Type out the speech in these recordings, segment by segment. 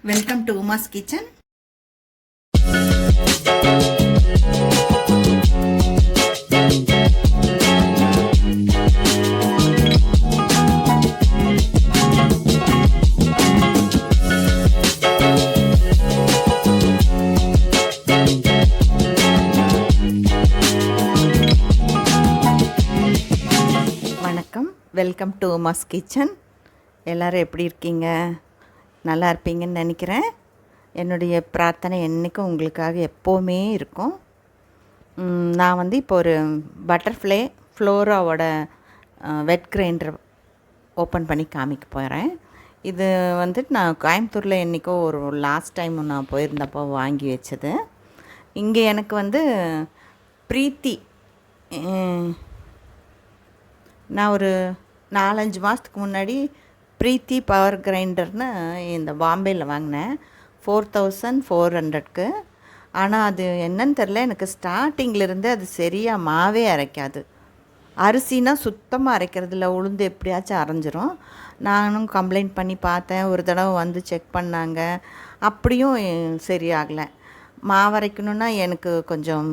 Welcome to Uma's kitchen. வணக்கம், welcome to Uma's kitchen. எல்லோரும் எப்படி இருக்கீங்க? நல்லா இருப்பீங்கன்னு நினைக்கிறேன். என்னுடைய பிரார்த்தனை என்றைக்கும் உங்களுக்காக எப்போவுமே இருக்கும். நான் இப்போ ஒரு பட்டர்ஃப்ளை ஃப்ளோராவோட வெட் கிரைண்டர் ஓப்பன் பண்ணி காமிக்க போகிறேன். இது நான் கோயம்புத்தூரில் என்றைக்கோ ஒரு லாஸ்ட் டைம் நான் போயிருந்தப்போ வாங்கி வச்சது. இங்கே எனக்கு பிரீத்தி, நான் ஒரு 4-5 மாதத்துக்கு முன்னாடி பிரீத்தி பவர் கிரைண்டர்னு இந்த பாம்பேயில் வாங்கினேன் 4400க்கு. ஆனால் அது என்னன்னு தெரில, எனக்கு ஸ்டார்டிங்கிலிருந்து அது சரியாக மாவே அரைக்காது. அரிசினா சுத்தமாக அரைக்கிறதில்ல, உளுந்து எப்படியாச்சும் அரைஞ்சிரும். நானும் கம்ப்ளைண்ட் பண்ணி பார்த்தேன், ஒரு தடவை வந்து செக் பண்ணாங்க, அப்படியும் சரியாகலை. மாவு அரைக்கணுன்னா எனக்கு கொஞ்சம்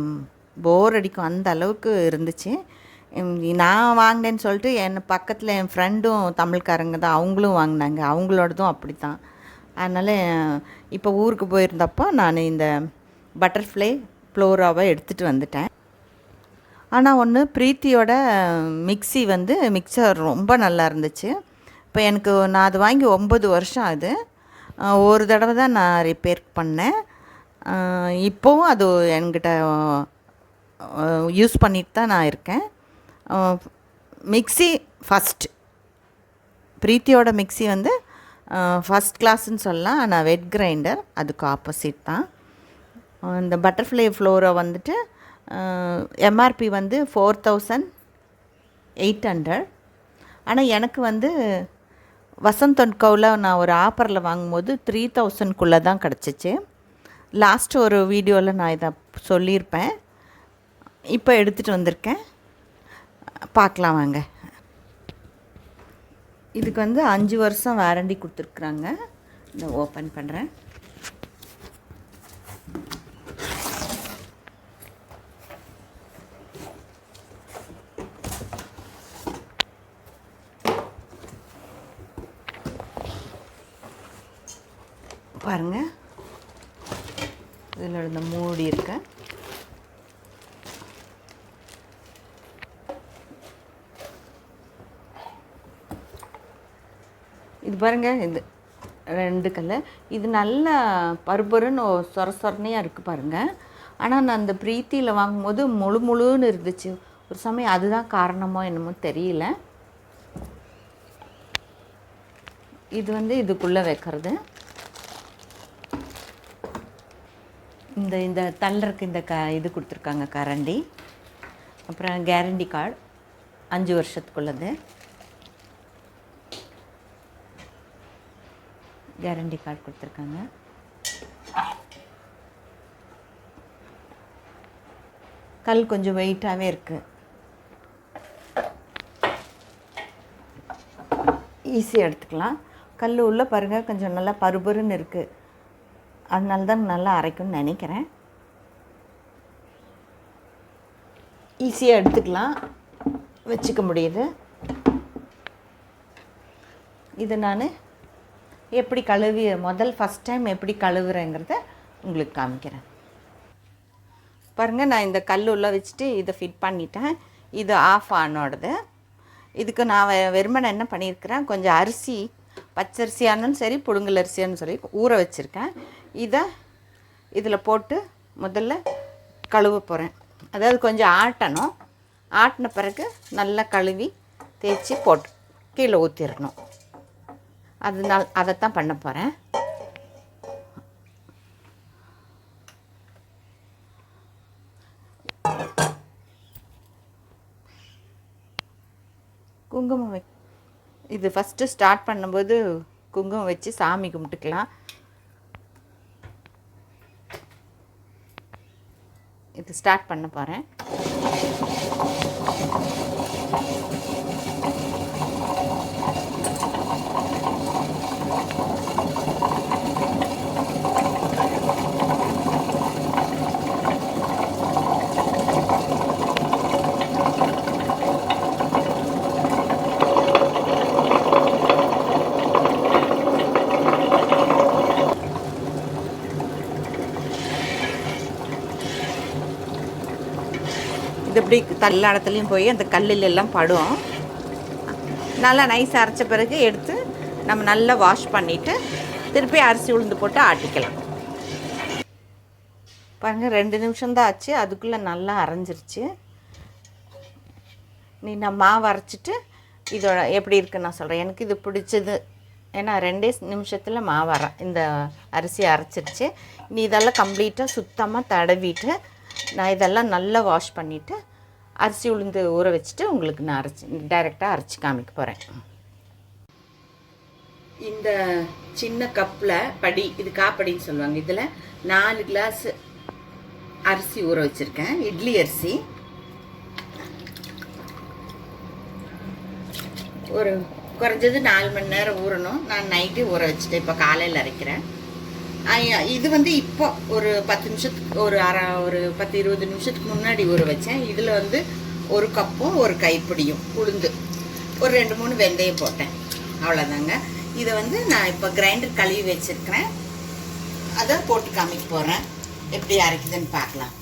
போர் அடிக்கும், அந்த அளவுக்கு இருந்துச்சு. நான் வாங்கினேன்னு சொல்லிட்டு பக்கத்தில் என் ஃப்ரெண்டும் தமிழ்காரங்க தான், அவங்களும் வாங்கினாங்க, அவங்களோடதும் அப்படி தான். அதனால் இப்போ ஊருக்கு போயிருந்தப்போ நான் இந்த பட்டர்ஃப்ளை ஃப்ளோராவை எடுத்துகிட்டு வந்துட்டேன். ஆனால் ஒன்று, பிரீத்தியோட மிக்சர் ரொம்ப நல்லா இருந்துச்சு. இப்போ நான் அது வாங்கி 9 வருஷம் ஆகுது. ஒரு தடவை தான் நான் ரிப்பேர் பண்ணேன். இப்போவும் அது என்கிட்ட யூஸ் பண்ணிட்டு தான் நான் இருக்கேன். மிக்ஸி பிரீத்தியோட மிக்ஸி ஃபஸ்ட் கிளாஸ்ன்னு சொல்லலாம். ஆனால் வெட் கிரைண்டர் அதுக்கு ஆப்போசிட் தான். இந்த பட்டர்ஃப்ளை ஃப்ளோரா எம்ஆர்பி 4800. ஆனால் எனக்கு வசந்த் அண்ட் கோவில் நான் ஒரு ஆஃபரில் வாங்கும்போது 3000க்குள்ளே தான் கிடச்சிச்சு. லாஸ்ட் ஒரு வீடியோவில் நான் இதை சொல்லியிருப்பேன். இப்போ எடுத்துகிட்டு வந்திருக்கேன், பார்க்கலாம் வாங்க. இதுக்கு 5 வருஷம் வாரண்டி கொடுத்துருக்குறாங்க. இதை ஓப்பன் பண்ணுறேன். பாருங்கள், இதில் இந்த மூடி இருக்கு. இது பாருங்கள், இது 2 கலர். இது நல்ல பருபருன்னு சொரனையாக இருக்குது பாருங்கள். ஆனால் நான் அந்த பிரீத்தியில் வாங்கும்போது முழுன்னு இருந்துச்சு. ஒரு சமயம் அதுதான் காரணமோ என்னமோ தெரியல. இது இதுக்குள்ளே வைக்கிறது. இந்த தள்ளருக்கு இந்த இது கொடுத்துருக்காங்க, கரண்டி. அப்புறம் கேரண்டி கார்டு 5 வருஷத்துக்குள்ளது. கேரண்டி கார்டு கொடுத்துருக்காங்க. கல் கொஞ்சம் வெயிட்டாகவே இருக்குது, ஈஸியாக எடுத்துக்கலாம். கல் உள்ளே பாருங்கள், கொஞ்சம் நல்லா பருபருன்னு இருக்குது. அதனால தான் நல்லா அரைக்கும்னு நினைக்கிறேன். ஈஸியாக எடுத்துக்கலாம், வச்சுக்க முடியுது. இது நான் எப்படி ஃபஸ்ட் டைம் எப்படி கழுவுறேங்கிறத உங்களுக்கு காமிக்கிறேன். பாருங்கள், நான் இந்த கல் உள்ள வச்சுட்டு இதை ஃபிட் பண்ணிட்டேன். இது ஆஃப் ஆனோடது. இதுக்கு நான் வெறுமனை என்ன பண்ணியிருக்கிறேன், கொஞ்சம் அரிசி, பச்சரிசியானும் சரி புழுங்கல் அரிசியானு சரி ஊற வச்சுருக்கேன். இதில் போட்டு முதல்ல கழுவ போகிறேன். அதாவது கொஞ்சம் ஆட்டணும். ஆட்டின பிறகு நல்லா கழுவி தேய்ச்சி போட்டு கீழே ஊற்றிடணும். அதைத்தான் பண்ண போகிறேன். குங்குமம் இது ஃபஸ்ட்டு ஸ்டார்ட் பண்ணும்போது குங்குமம் வச்சு சாமி கும்பிட்டுக்கலாம். இது ஸ்டார்ட் பண்ண போகிறேன். இப்படி எல்லா இடத்துலையும் போய் அந்த கல்லில் எல்லாம் படும். நல்லா நைஸ் அரைச்ச பிறகு எடுத்து நம்ம நல்லா வாஷ் பண்ணிவிட்டு திருப்பி அரிசி உளுந்து போட்டு ஆட்டிக்கலாம். பாருங்கள் 2 நிமிஷம்தான் ஆச்சு, அதுக்குள்ளே நல்லா அரைஞ்சிருச்சு. நான் மாவு அரைச்சிட்டு இதோட எப்படி இருக்குன்னு நான் சொல்கிறேன். எனக்கு இது பிடிச்சது, ஏன்னா 2 நிமிஷத்தில் மாவு இந்த அரிசி அரைச்சிருச்சு. நீ இதெல்லாம் கம்ப்ளீட்டாக சுத்தமாக தடவிட்டு நான் இதெல்லாம் நல்லா வாஷ் பண்ணிவிட்டு அரிசி உளுந்து ஊற வச்சுட்டு உங்களுக்கு நான் டைரெக்டாக அரைச்சி காமிக்க போகிறேன். இந்த சின்ன கப்பில் படி, இது காப்படின்னு சொல்லுவாங்க, இதில் 4 கிளாஸ் அரிசி ஊற வச்சுருக்கேன். இட்லி அரிசி ஒரு குறைஞ்சது 4 மணி நேரம் ஊறணும். நான் நைட்டு ஊற வச்சுட்டேன், இப்போ காலையில் அரைக்கிறேன். இது இப்போ ஒரு 10 நிமிஷத்துக்கு ஒரு 10-20 நிமிஷத்துக்கு முன்னாடி ஊற வச்சேன். இதில் ஒரு கப்பும் ஒரு கைப்பிடியும் உளுந்து, ஒரு 2-3 வெந்தயம் போட்டேன், அவ்வளோதாங்க. இதை நான் இப்போ கிரைண்டர் கழுவி வச்சுருக்கிறேன், அதை போட்டு காமிக்க போகிறேன். எப்படி அரைக்குதுன்னு பார்க்கலாம்.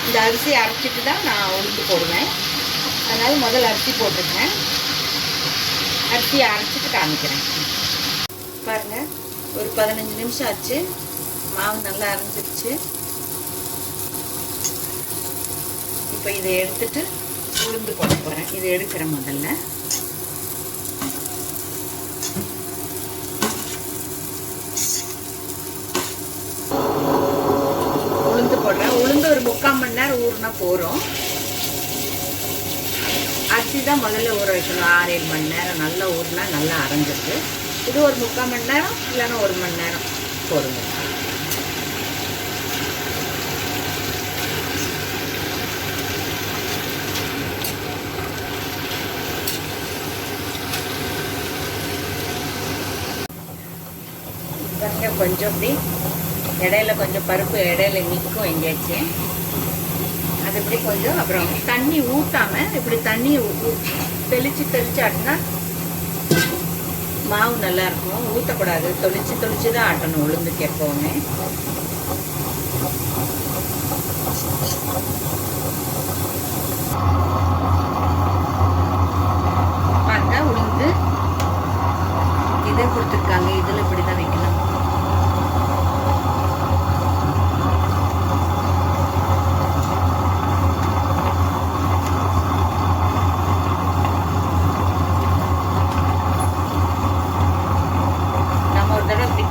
இந்த அரிசி அரைச்சிட்டு தான் நான் உளுந்து போடுவேன், அதனால் முதல்ல அரிசி போட்டுருக்கேன். அரிசி அரைச்சிட்டு காமிக்கிறேன். பாருங்கள், ஒரு 15 நிமிஷம் ஆச்சு, மாவு நல்லா அரைஞ்சிருச்சு. இப்போ இதை எடுத்துட்டு உளுந்து போட போகிறேன். இதை எடுக்கிறேன் முதல்ல. உளுந்து போடுறேன். உளுந்து ஒரு 3/4 மணி நேரம் ஊறினா போகிறோம். அரிசி தான் முதல்ல ஊற வைக்கணும். 6-7 மணி நேரம் நல்லா ஊறினா நல்லா அரைஞ்சிருக்கு. இது ஒரு 3/4 மணி நேரம் இல்லைன்னா 1 மணி நேரம் போடுங்க. கொஞ்சம் அப்படி இடையில கொஞ்சம் பருப்பு இடையில நிற்கும் எங்கேயாச்சும், அது இப்படி கொஞ்சம். அப்புறம் தண்ணி ஊற்றாமல் இப்படி தண்ணி தெளித்து ஆட்டினா மாவு நல்லாயிருக்கும். ஊற்றக்கூடாது, தொளிச்சு தான் ஆட்டணும் உளுந்துக்கு எப்போவுமே. பார்த்தா உளுந்து இதை கொடுத்துருக்காங்க, இதில் இப்படி தான் வைக்கணும்.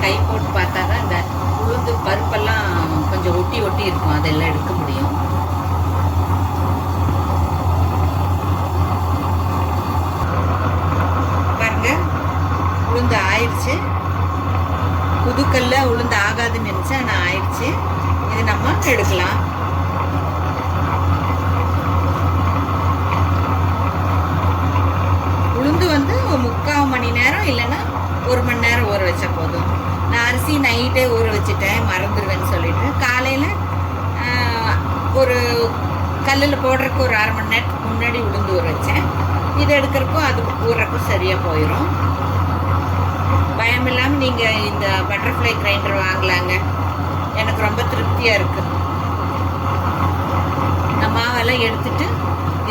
கை போட்டு பார்த்தா தான் இந்த உளுந்து பருப்பெல்லாம் கொஞ்சம் ஒட்டி இருக்கும், அதெல்லாம் எடுக்க முடியும். பாருங்க, உளுந்து ஆயிடுச்சு. புதுக்கல்ல உளுந்து ஆகாதுன்னு நினைச்சா ஆனால் ஆயிடுச்சு. இது நம்ம எடுக்கலாம். உளுந்து 3/4 மணி நேரம் இல்லைன்னா 1 மணி நேரம் ஊற வச்சா போதும். நான் அரிசி நைட்டே ஊற வச்சுட்டேன், மறந்துடுவேன்னு சொல்லிட்டு காலையில் ஒரு கல்லில் போடுறதுக்கு ஒரு 1/2 மணி நேரத்துக்கு முன்னாடி உளுந்து ஊற வச்சேன். இது எடுக்கிறக்கும் அது ஊறுறக்கும் சரியாக போயிடும். பயம் இல்லாமல் நீங்கள் இந்த பட்டர்ஃப்ளை கிரைண்டர் வாங்கலாங்க, எனக்கு ரொம்ப திருப்தியாக இருக்குது. நான் மாவெல்லாம் எடுத்துட்டு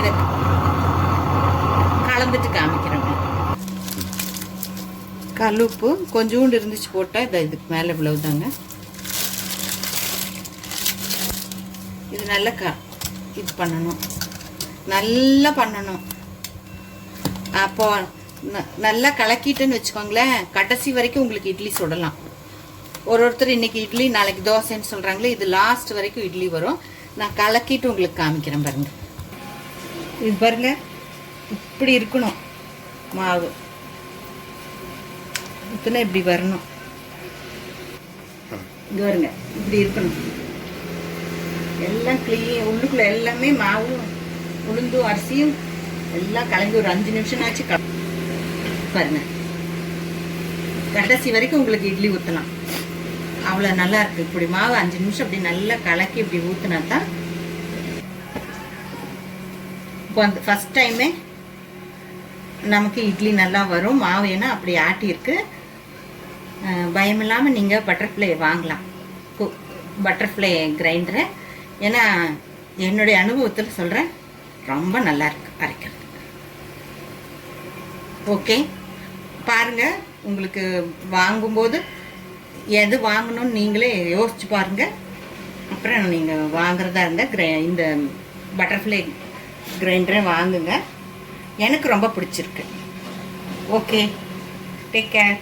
இதை கலந்துட்டு காமிக்கிறேன். கல்லுப்பு கொஞ்சோண்டு இருந்துச்சு போட்டால் இதை இதுக்கு மேலே இவ்வளவு தாங்க. இது நல்லா இது பண்ணணும், நல்லா பண்ணணும். அப்போ நல்லா கலக்கிட்டுன்னு வச்சுக்கோங்களேன், கடைசி வரைக்கும் உங்களுக்கு இட்லி சுடலாம். ஒருத்தர் இன்னைக்கு இட்லி நாளைக்கு தோசைன்னு சொல்கிறாங்களே, இது லாஸ்ட் வரைக்கும் இட்லி வரும். நான் கலக்கிட்டு உங்களுக்கு காமிக்கிறேன் பாருங்க. இது பாருங்க, இப்படி இருக்கணும் மாவு, இப்போனா இப்படி வரணும். இங்கே வருங்க, இப்படி இருக்கணும். எல்லாம் உள்ளுக்குள்ளே எல்லாமே மாவும் உளுந்தும் அரிசியும் எல்லாம் கலந்து ஒரு 5 நிமிஷம் ஆச்சு பாருங்க. கடைசி வரைக்கும் உங்களுக்கு இட்லி ஊற்றலாம், அவ்வளோ நல்லா இருக்குது. இப்படி மாவு 5 நிமிஷம் அப்படி நல்லா கலக்கி இப்படி ஊற்றினா தான் இப்போ அந்த ஃபஸ்ட் டைமே நமக்கு இட்லி நல்லா வரும். மாவு ஏன்னா அப்படி ஆட்டியிருக்கு. பயமில்லாமல் நீங்கள் பட்டர்ஃப்ளை வாங்கலாம், பட்டர்ஃப்ளை கிரைண்டரை. ஏன்னா என்னுடைய அனுபவத்தில் சொல்கிறேன், ரொம்ப நல்லா இருக்கு அரைக்கிறது. ஓகே, பாருங்கள். உங்களுக்கு வாங்கும்போது எது வாங்கணும்னு நீங்களே யோசிச்சு பாருங்கள். அப்புறம் நீங்கள் வாங்குறதா இருந்தால் இந்த பட்டர்ஃப்ளை கிரைண்டரை வாங்குங்க. எனக்கு ரொம்ப பிடிச்சிருக்கு. Okay, take care.